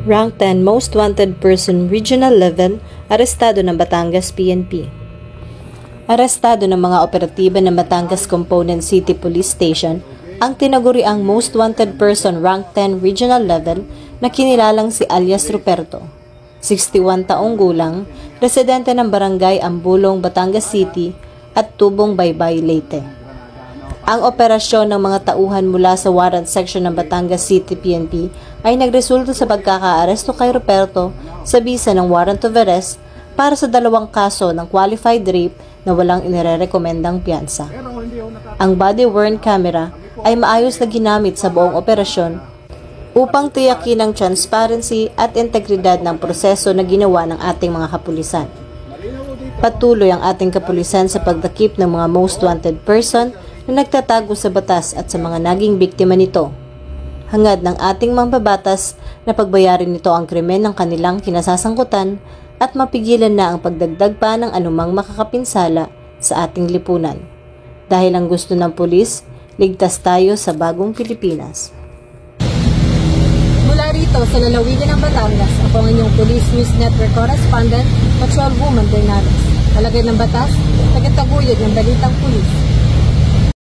Rank 10 Most Wanted Person Regional Level, arestado ng Batangas PNP. Arestado ng mga operatiba ng Batangas Component City Police Station ang tinaguriang Most Wanted Person Rank 10 Regional Level na kinilalang si alias Ruperto, 61 taong gulang, residente ng Barangay Ambulong, Batangas City at Tubong Baybay, Leyte. Ang operasyon ng mga tauhan mula sa Warrant Section ng Batangas City PNP ay nagresulta sa pagkakaaresto kay Ruperto sa bisa ng Warrant of Arrest para sa 2 kaso ng qualified rape na walang inirerekomendang piyansa. Ang body-worn camera ay maayos na ginamit sa buong operasyon upang tiyakin ang transparency at integridad ng proseso na ginawa ng ating mga kapulisan. Patuloy ang ating kapulisan sa pagdakip ng mga most wanted person na nagtatago sa batas at sa mga naging biktima nito. Hangad ng ating mambabatas na pagbayarin nito ang krimen ng kanilang kinasasangkutan at mapigilan na ang pagdagdag pa ng anumang makakapinsala sa ating lipunan. Dahil ang gusto ng pulis, ligtas tayo sa bagong Pilipinas. Mula rito sa lalawigan ng Batangas, ako ang inyong Police News Network Correspondent, Patrolwoman Bernardes. Talagay ng batas, tagataguyod ng balitang pulis.